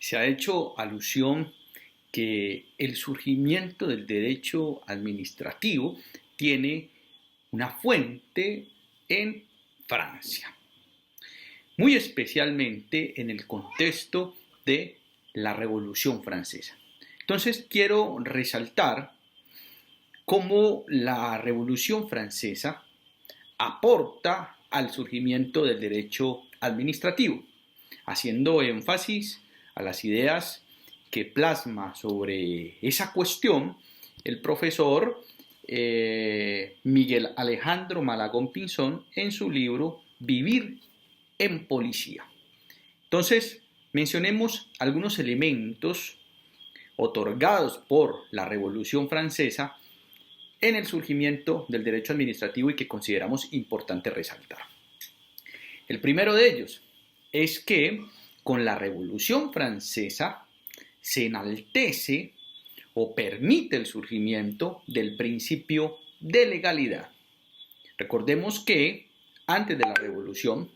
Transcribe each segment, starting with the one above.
Se ha hecho alusión que el surgimiento del derecho administrativo tiene una fuente en Francia, muy especialmente en el contexto de la Revolución Francesa. Entonces quiero resaltar cómo la Revolución Francesa aporta al surgimiento del derecho administrativo, haciendo énfasis a las ideas que plasma sobre esa cuestión el profesor Miguel Alejandro Malagón Pinzón en su libro Vivir en Policía. Entonces, mencionemos algunos elementos otorgados por la Revolución Francesa en el surgimiento del derecho administrativo y que consideramos importante resaltar. El primero de ellos es que con la Revolución Francesa se enaltece o permite el surgimiento del principio de legalidad. Recordemos que antes de la Revolución,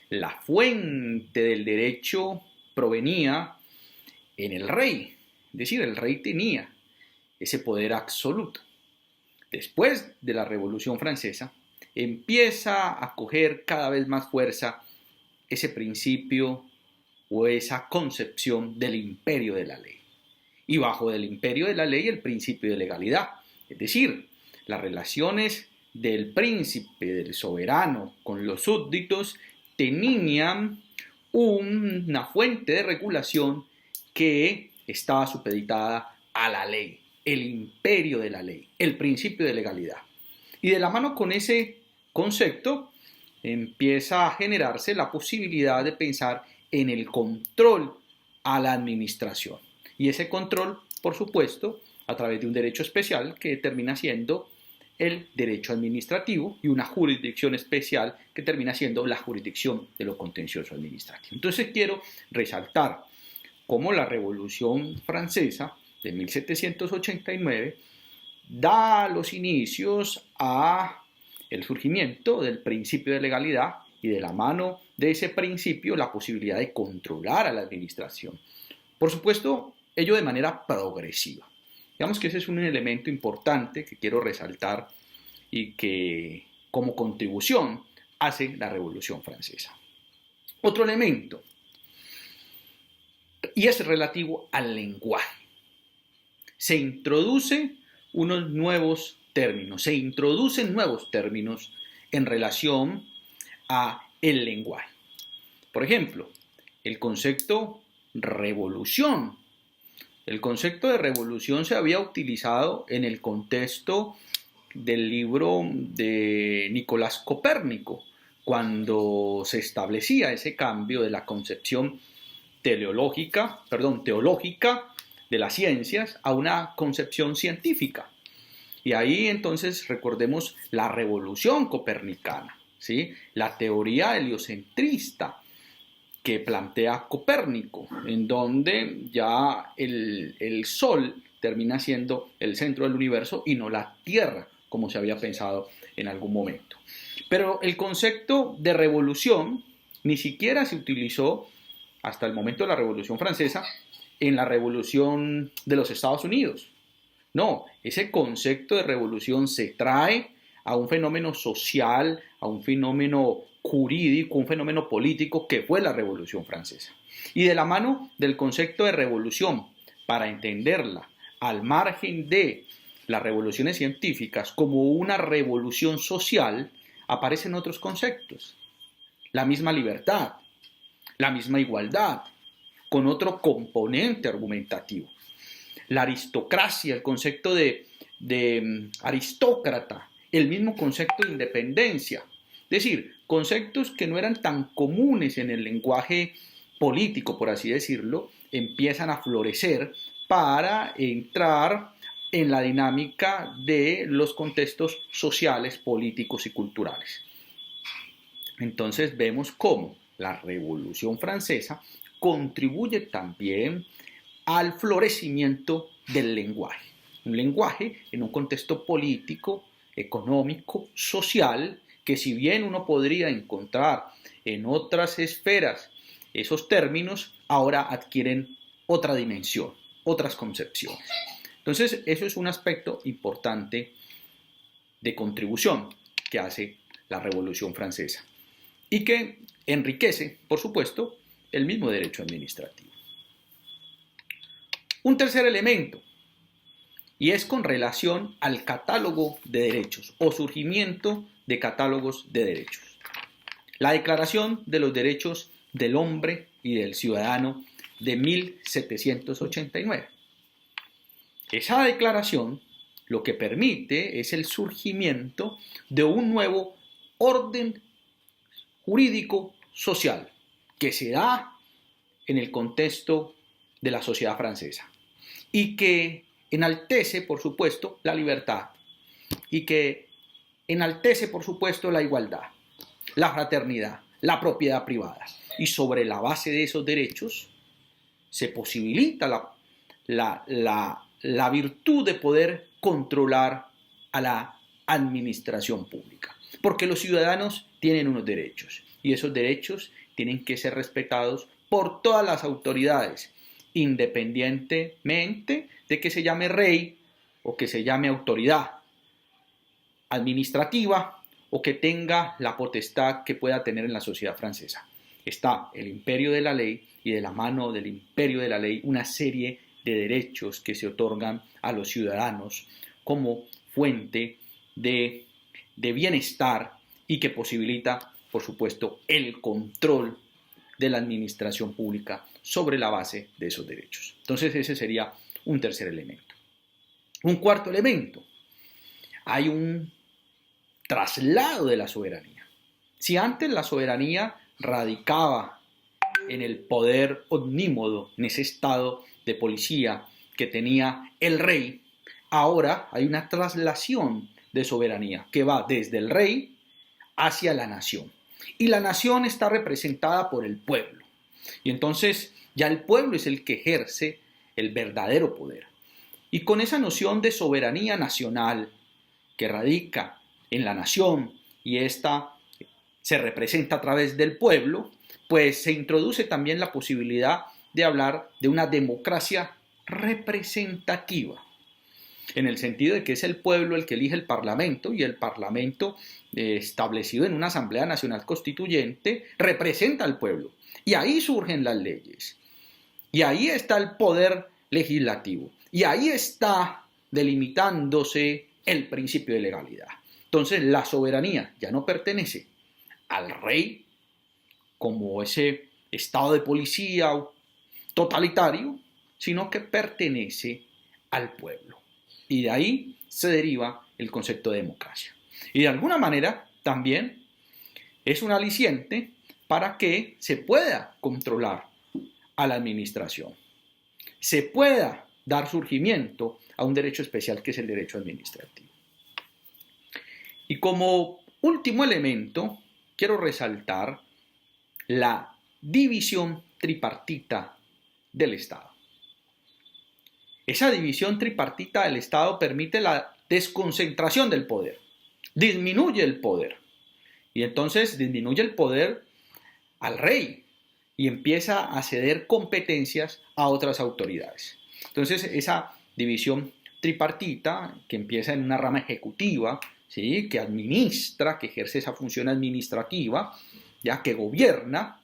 la fuente del derecho provenía en el rey, es decir, el rey tenía ese poder absoluto. Después de la Revolución Francesa, empieza a coger cada vez más fuerza ese principio o esa concepción del imperio de la ley. Y bajo el imperio de la ley el principio de legalidad, es decir, las relaciones del príncipe, del soberano con los súbditos tenían una fuente de regulación que estaba supeditada a la ley, el imperio de la ley, el principio de legalidad. Y de la mano con ese concepto empieza a generarse la posibilidad de pensar en el control a la administración. Y ese control, por supuesto, a través de un derecho especial que termina siendo el derecho administrativo y una jurisdicción especial que termina siendo la jurisdicción de lo contencioso administrativo. Entonces quiero resaltar cómo la Revolución Francesa de 1789 da los inicios a el surgimiento del principio de legalidad y de la mano de ese principio la posibilidad de controlar a la administración. Por supuesto, ello de manera progresiva. Digamos que ese es un elemento importante que quiero resaltar y que como contribución hace la Revolución Francesa. Otro elemento, y es relativo al lenguaje. Se introducen nuevos términos en relación a el lenguaje. Por ejemplo, el concepto revolución. El concepto de revolución se había utilizado en el contexto del libro de Nicolás Copérnico, cuando se establecía ese cambio de la concepción teológica de las ciencias a una concepción científica. Y ahí entonces recordemos la revolución copernicana, ¿sí? La teoría heliocentrista que plantea Copérnico, en donde ya el Sol termina siendo el centro del universo y no la Tierra, como se había pensado en algún momento. Pero el concepto de revolución ni siquiera se utilizó hasta el momento de la Revolución Francesa en la Revolución de los Estados Unidos. No, ese concepto de revolución se trae a un fenómeno social, a un fenómeno jurídico, un fenómeno político que fue la Revolución Francesa. Y de la mano del concepto de revolución, para entenderla al margen de las revoluciones científicas como una revolución social, aparecen otros conceptos. La misma libertad, la misma igualdad, con otro componente argumentativo. La aristocracia, el concepto de aristócrata, el mismo concepto de independencia. Es decir, conceptos que no eran tan comunes en el lenguaje político, por así decirlo, empiezan a florecer para entrar en la dinámica de los contextos sociales, políticos y culturales. Entonces vemos cómo la Revolución Francesa contribuye también al florecimiento del lenguaje. Un lenguaje en un contexto político, económico, social, que si bien uno podría encontrar en otras esferas esos términos ahora adquieren otra dimensión, otras concepciones. Entonces, eso es un aspecto importante de contribución que hace la Revolución Francesa y que enriquece, por supuesto, el mismo derecho administrativo. Un tercer elemento, y es con relación al catálogo de derechos o surgimiento de catálogos de derechos. La Declaración de los Derechos del Hombre y del Ciudadano de 1789. Esa declaración lo que permite es el surgimiento de un nuevo orden jurídico social que se da en el contexto de la sociedad francesa y que enaltece, por supuesto, la libertad y que enaltece, por supuesto, la igualdad, la fraternidad, la propiedad privada. Y sobre la base de esos derechos se posibilita la virtud de poder controlar a la administración pública. Porque los ciudadanos tienen unos derechos y esos derechos tienen que ser respetados por todas las autoridades, independientemente de que se llame rey o que se llame autoridad administrativa o que tenga la potestad que pueda tener en la sociedad francesa. Está el imperio de la ley y de la mano del imperio de la ley una serie de derechos que se otorgan a los ciudadanos como fuente de bienestar y que posibilita, por supuesto, el control de la administración pública sobre la base de esos derechos. Entonces ese sería un tercer elemento. Un cuarto elemento, hay un traslado de la soberanía. Si antes la soberanía radicaba en el poder omnímodo, en ese estado de policía que tenía el rey, ahora hay una traslación de soberanía que va desde el rey hacia la nación. Y la nación está representada por el pueblo. Y entonces ya el pueblo es el que ejerce el verdadero poder. Y con esa noción de soberanía nacional que radica en la nación y esta se representa a través del pueblo, pues se introduce también la posibilidad de hablar de una democracia representativa, en el sentido de que es el pueblo el que elige el parlamento y el parlamento establecido en una Asamblea Nacional Constituyente representa al pueblo y ahí surgen las leyes y ahí está el poder legislativo y ahí está delimitándose el principio de legalidad. Entonces la soberanía ya no pertenece al rey como ese estado de policía totalitario, sino que pertenece al pueblo. Y de ahí se deriva el concepto de democracia. Y de alguna manera también es un aliciente para que se pueda controlar a la administración. Se pueda dar surgimiento a un derecho especial que es el derecho administrativo. Y como último elemento, quiero resaltar la división tripartita del Estado. Esa división tripartita del Estado permite la desconcentración del poder, disminuye el poder y entonces disminuye el poder al rey y empieza a ceder competencias a otras autoridades. Entonces esa división tripartita que empieza en una rama ejecutiva, ¿sí?, que administra, que ejerce esa función administrativa, ya que gobierna,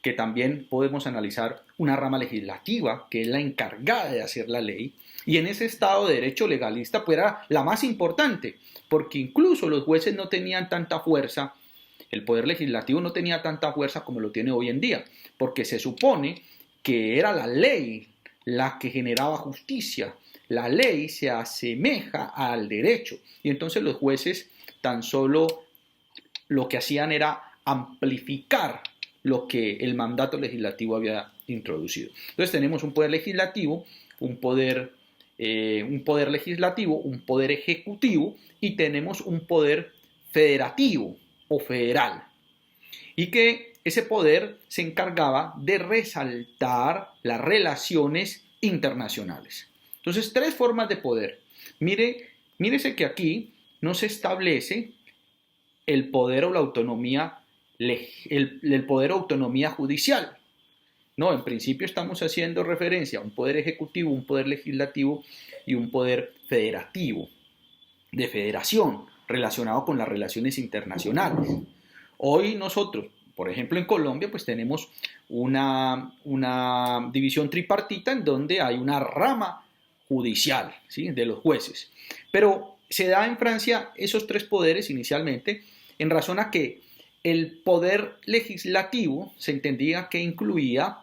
que también podemos analizar una rama legislativa, que es la encargada de hacer la ley, y en ese Estado de derecho legalista pues era la más importante, porque incluso los jueces no tenían tanta fuerza, el poder legislativo no tenía tanta fuerza como lo tiene hoy en día, porque se supone que era la ley la que generaba justicia, la ley se asemeja al derecho, y entonces los jueces tan solo lo que hacían era amplificar lo que el mandato legislativo había introducido. Entonces tenemos un poder legislativo, un poder legislativo, un poder ejecutivo y tenemos un poder federativo o federal. Y que ese poder se encargaba de resaltar las relaciones internacionales. Entonces, tres formas de poder. Mírese que aquí no se establece el poder o la autonomía el poder o autonomía judicial, No, en principio estamos haciendo referencia a un poder ejecutivo, un poder legislativo y un poder federativo, de federación, relacionado con las relaciones internacionales. Hoy nosotros, por ejemplo en Colombia, pues tenemos una división tripartita en donde hay una rama judicial, ¿sí?, de los jueces. Pero se da en Francia esos tres poderes inicialmente en razón a que el poder legislativo se entendía que incluía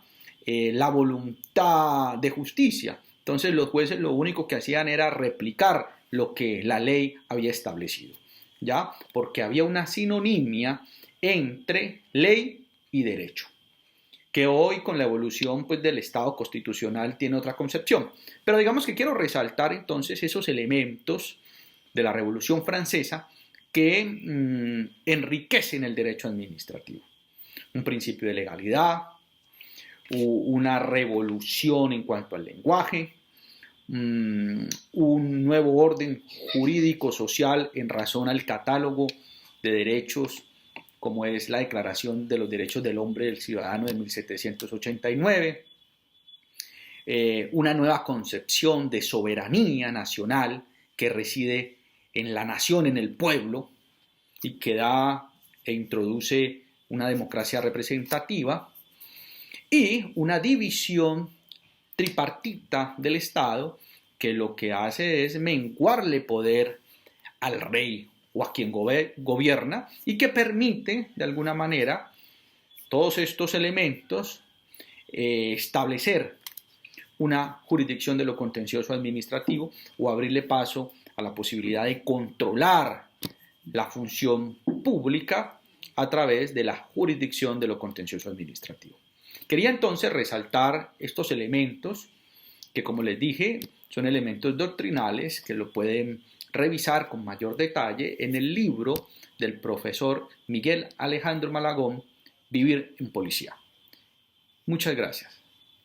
la voluntad de justicia. Entonces los jueces lo único que hacían era replicar lo que la ley había establecido, ¿ya? Porque había una sinonimia entre ley y derecho, que hoy con la evolución pues, del Estado constitucional tiene otra concepción. Pero digamos que quiero resaltar entonces esos elementos de la Revolución Francesa que enriquecen el derecho administrativo. Un principio de legalidad, una revolución en cuanto al lenguaje, un nuevo orden jurídico social en razón al catálogo de derechos como es la Declaración de los Derechos del Hombre y del Ciudadano de 1789, una nueva concepción de soberanía nacional que reside en la nación, en el pueblo, y que da e introduce una democracia representativa, y una división tripartita del Estado que lo que hace es menguarle poder al rey o a quien gobierna y que permite de alguna manera todos estos elementos establecer una jurisdicción de lo contencioso administrativo o abrirle paso a la posibilidad de controlar la función pública a través de la jurisdicción de lo contencioso administrativo. Quería entonces resaltar estos elementos que, como les dije, son elementos doctrinales que lo pueden revisar con mayor detalle en el libro del profesor Miguel Alejandro Malagón, Vivir en Policía. Muchas gracias.